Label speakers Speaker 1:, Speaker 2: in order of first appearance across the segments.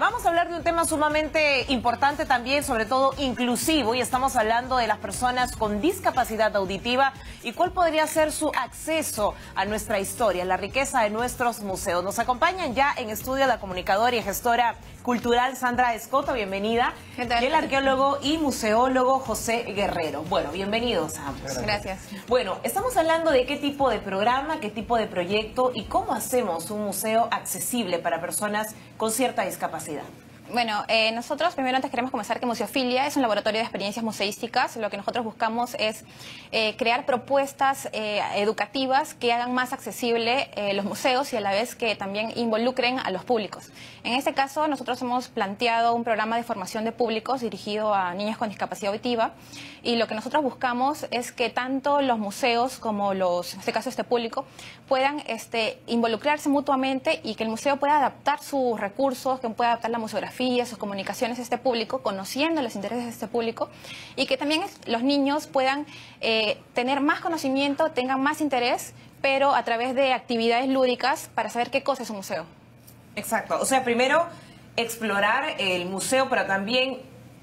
Speaker 1: Vamos a hablar de un tema sumamente importante también, sobre todo inclusivo, y estamos hablando de las personas con discapacidad auditiva y cuál podría ser su acceso a nuestra historia, la riqueza de nuestros museos. Nos acompañan ya en estudio la comunicadora y gestora cultural Sandra Escoto, bienvenida, y el arqueólogo y museólogo José Guerrero. Bueno, bienvenidos a ambos.
Speaker 2: Gracias.
Speaker 1: Bueno, estamos hablando de qué tipo de programa, qué tipo de proyecto y cómo hacemos un museo accesible para personas con cierta discapacidad.
Speaker 2: Bueno, nosotros primero antes queremos comenzar que Museofilia es un laboratorio de experiencias museísticas. Lo que nosotros buscamos es crear propuestas educativas que hagan más accesible los museos y a la vez que también involucren a los públicos. En este caso, nosotros hemos planteado un programa de formación de públicos dirigido a niños con discapacidad auditiva y lo que nosotros buscamos es que tanto los museos como en este caso este público, puedan involucrarse mutuamente y que el museo pueda adaptar sus recursos, que pueda adaptar la museografía, sus comunicaciones a este público, conociendo los intereses de este público y que también los niños puedan tener más conocimiento, tengan más interés, pero a través de actividades lúdicas para saber qué cosa es un museo.
Speaker 1: Exacto, o sea, primero explorar el museo, pero también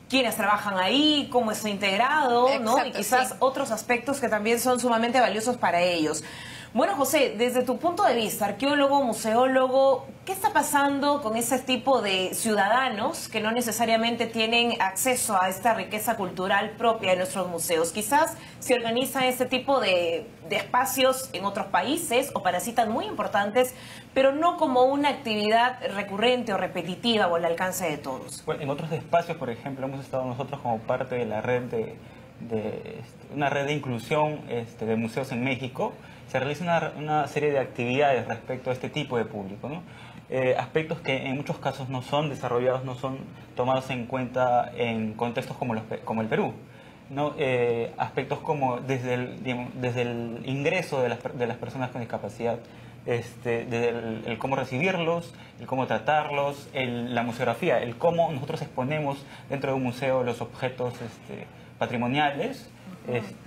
Speaker 1: quiénes trabajan ahí, cómo está integrado, ¿no?
Speaker 2: Exacto,
Speaker 1: Y quizás
Speaker 2: sí.
Speaker 1: Otros aspectos que también son sumamente valiosos para ellos. Bueno, José, desde tu punto de vista, arqueólogo, museólogo, ¿qué está pasando con ese tipo de ciudadanos que no necesariamente tienen acceso a esta riqueza cultural propia de nuestros museos? Quizás se organizan este tipo de espacios en otros países o para citas muy importantes, pero no como una actividad recurrente o repetitiva o al alcance de todos.
Speaker 3: Bueno, en otros espacios, por ejemplo, hemos estado nosotros como parte de la red una red de inclusión de museos en México. Se realiza una serie de actividades respecto a este tipo de público, ¿no? Aspectos que en muchos casos no son desarrollados, no son tomados en cuenta en contextos como el Perú, ¿no? Aspectos como desde el ingreso de las personas con discapacidad, desde el cómo recibirlos, el cómo tratarlos, la museografía, el cómo nosotros exponemos dentro de un museo los objetos patrimoniales.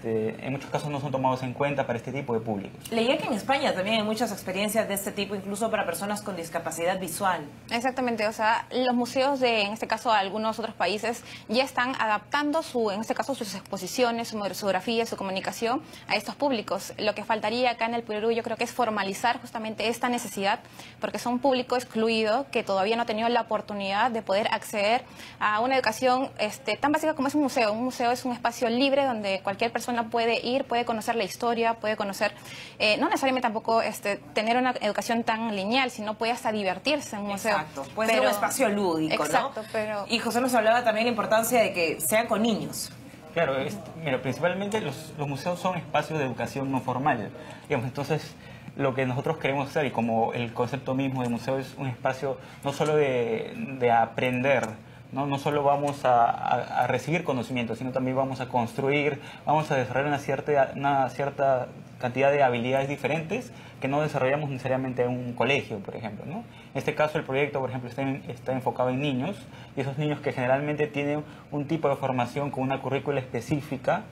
Speaker 3: En muchos casos no son tomados en cuenta para este tipo de públicos.
Speaker 1: Leía que en España también hay muchas experiencias de este tipo, incluso para personas con discapacidad visual.
Speaker 2: Exactamente, o sea, los museos en este caso, algunos otros países ya están adaptando en este caso, sus exposiciones, su museografía, su comunicación a estos públicos. Lo que faltaría acá en el Perú, yo creo que es formalizar justamente esta necesidad, porque son un público excluido que todavía no ha tenido la oportunidad de poder acceder a una educación tan básica como es un museo. Un museo es un espacio libre donde cualquier persona puede ir, puede conocer la historia, puede conocer, no necesariamente tampoco tener una educación tan lineal, sino puede hasta divertirse en un museo.
Speaker 1: Exacto, puede ser un espacio lúdico,
Speaker 2: exacto,
Speaker 1: ¿no?
Speaker 2: pero...
Speaker 1: Y José nos hablaba también de la importancia de que sean con niños.
Speaker 3: Claro, mira, principalmente los museos son espacios de educación no formal, digamos, entonces lo que nosotros queremos hacer, y como el concepto mismo de museo es un espacio no solo de aprender, no solo vamos a recibir conocimiento, sino también vamos a construir, vamos a desarrollar una cierta cantidad de habilidades diferentes que no desarrollamos necesariamente en un colegio, por ejemplo, ¿no? En este caso el proyecto, por ejemplo, está enfocado en niños, y esos niños que generalmente tienen un tipo de formación con una currícula específica,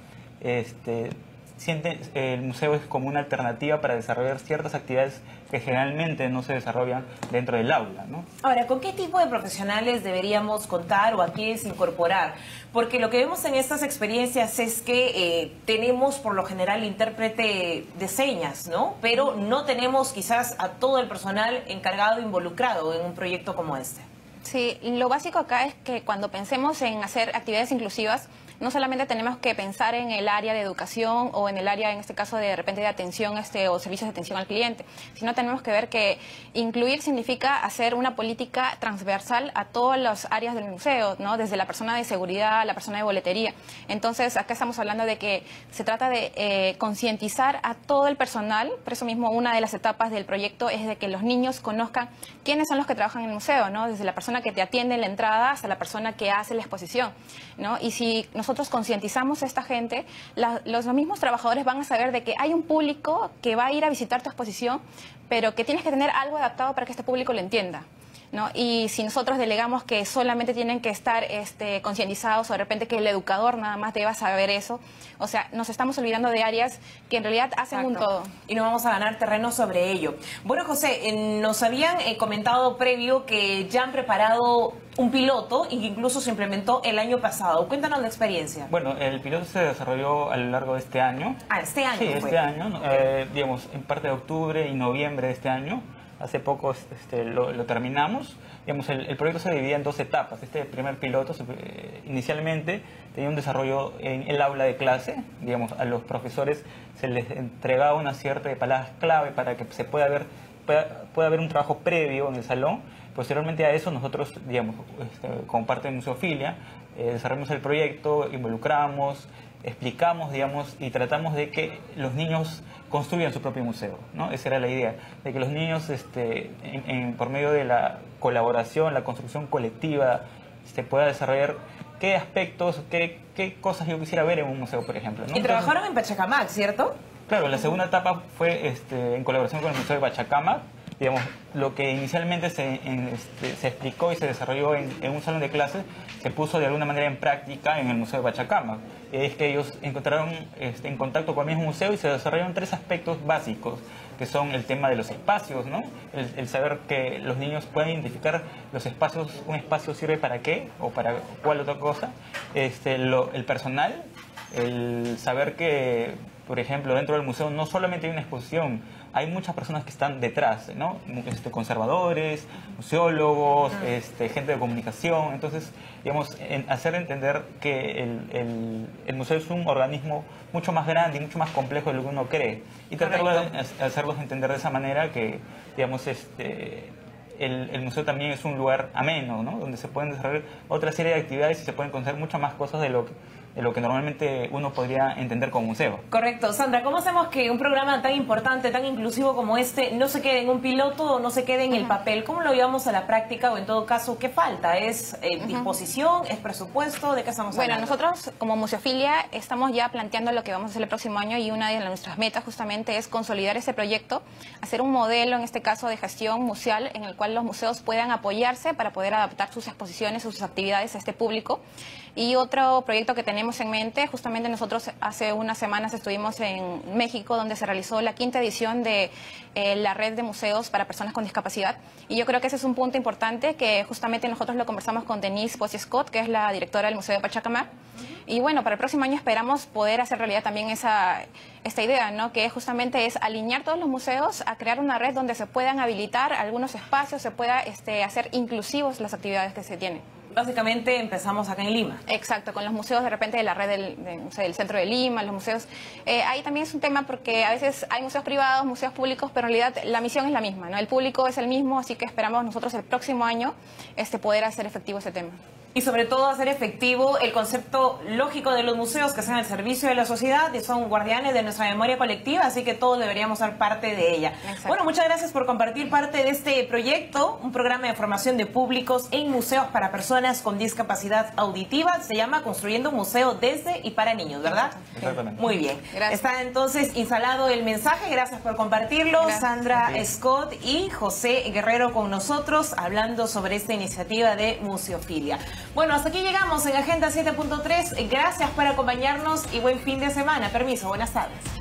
Speaker 3: sienten el museo es como una alternativa para desarrollar ciertas actividades que generalmente no se desarrollan dentro del aula, ¿no?
Speaker 1: Ahora, ¿con qué tipo de profesionales deberíamos contar o a quiénes incorporar? Porque lo que vemos en estas experiencias es que tenemos por lo general intérprete de señas, ¿no? Pero no tenemos quizás a todo el personal encargado, involucrado en un proyecto como este.
Speaker 2: Sí, lo básico acá es que cuando pensemos en hacer actividades inclusivas, no solamente tenemos que pensar en el área de educación o en el área, en este caso, de repente de atención o servicios de atención al cliente, sino tenemos que ver que incluir significa hacer una política transversal a todas las áreas del museo, ¿no? Desde la persona de seguridad, la persona de boletería. Entonces, acá estamos hablando de que se trata de concientizar a todo el personal. Por eso mismo, una de las etapas del proyecto es de que los niños conozcan quiénes son los que trabajan en el museo, ¿no? Desde la persona que te atiende en la entrada hasta la persona que hace la exposición, ¿no? Y si nosotros concientizamos a esta gente, los mismos trabajadores van a saber de que hay un público que va a ir a visitar tu exposición, pero que tienes que tener algo adaptado para que este público lo entienda. ¿no? Y si nosotros delegamos que solamente tienen que estar concientizados, o de repente que el educador nada más deba saber eso, o sea, nos estamos olvidando de áreas que en realidad hacen un todo.
Speaker 1: Y no vamos a ganar terreno sobre ello. Bueno, José, nos habían comentado previo que ya han preparado un piloto y que incluso se implementó el año pasado. Cuéntanos la experiencia.
Speaker 3: Bueno, el piloto se desarrolló a lo largo de este año.
Speaker 1: Ah, este año.
Speaker 3: Sí, este año, digamos, en parte de octubre y noviembre de este año. Hace poco lo terminamos. Digamos, el proyecto se dividía en 2 etapas. Este primer piloto inicialmente tenía un desarrollo en el aula de clase. Digamos, a los profesores se les entregaba una cierta de palabras clave para que se pueda haber un trabajo previo en el salón. Posteriormente a eso, nosotros, digamos, como parte de Museofilia, desarrollamos el proyecto, involucramos, explicamos, digamos, y tratamos de que los niños construyan su propio museo, ¿no? Esa era la idea, de que los niños, por medio de la colaboración, la construcción colectiva, pueda desarrollar qué aspectos, qué cosas yo quisiera ver en un museo, por ejemplo, ¿no?
Speaker 1: Y trabajaron en Pachacamac, ¿cierto?
Speaker 3: Claro, la segunda etapa fue en colaboración con el Museo de Pachacamac. Digamos, lo que inicialmente se explicó y se desarrolló en un salón de clases se puso de alguna manera en práctica en el Museo de Pachacamac. Es que ellos encontraron en contacto con el mismo museo y se desarrollaron 3 aspectos básicos, que son el tema de los espacios, ¿no? El saber que los niños pueden identificar los espacios, un espacio sirve para qué o para cuál otra cosa, el personal, el saber que, por ejemplo, dentro del museo no solamente hay una exposición, hay muchas personas que están detrás, ¿no? Conservadores, museólogos, gente de comunicación. Entonces, digamos, hacer entender que el museo es un organismo mucho más grande y mucho más complejo de lo que uno cree. Y tratar de hacerlos entender de esa manera que, digamos, el museo también es un lugar ameno, ¿no? Donde se pueden desarrollar otra serie de actividades y se pueden conocer muchas más cosas de lo que normalmente uno podría entender como museo.
Speaker 1: Correcto. Sandra, ¿cómo hacemos que un programa tan importante, tan inclusivo como este, no se quede en un piloto o no se quede en el papel? ¿Cómo lo llevamos a la práctica o en todo caso, qué falta? ¿Es disposición? ¿Es presupuesto? ¿De qué estamos hablando?
Speaker 2: Bueno, nosotros como Museofilia estamos ya planteando lo que vamos a hacer el próximo año y una de nuestras metas justamente es consolidar ese proyecto, hacer un modelo, en este caso de gestión museal, en el cual los museos puedan apoyarse para poder adaptar sus exposiciones, sus actividades a este público. Y otro proyecto que tenemos en mente, justamente nosotros hace unas semanas estuvimos en México, donde se realizó la 5ª edición de la red de museos para personas con discapacidad. Y yo creo que ese es un punto importante que justamente nosotros lo conversamos con Denise Posey-Scott, que es la directora del Museo de Pachacamac. Y bueno, para el próximo año esperamos poder hacer realidad también esta idea, ¿no? Que justamente es alinear todos los museos a crear una red donde se puedan habilitar algunos espacios, se pueda hacer inclusivos las actividades que se tienen.
Speaker 1: Básicamente empezamos acá en Lima.
Speaker 2: Exacto, con los museos de repente de la red del centro de Lima, los museos. Ahí también es un tema porque a veces hay museos privados, museos públicos, pero en realidad la misión es la misma, ¿no? El público es el mismo, así que esperamos nosotros el próximo año poder hacer efectivo ese tema.
Speaker 1: Y sobre todo hacer efectivo el concepto lógico de los museos, que sean al servicio de la sociedad y son guardianes de nuestra memoria colectiva, así que todos deberíamos ser parte de ella.
Speaker 2: Exacto.
Speaker 1: Bueno, muchas gracias por compartir parte de este proyecto, un programa de formación de públicos en museos para personas con discapacidad auditiva. Se llama Construyendo un Museo desde y para niños, ¿verdad?
Speaker 3: Exactamente.
Speaker 1: Muy bien.
Speaker 2: Gracias.
Speaker 1: Está entonces instalado el mensaje, gracias por compartirlo.
Speaker 2: Gracias.
Speaker 1: Sandra Scott y José Guerrero con nosotros hablando sobre esta iniciativa de Museofilia. Bueno, hasta aquí llegamos en Agenda 7.3. Gracias por acompañarnos y buen fin de semana. Permiso, buenas tardes.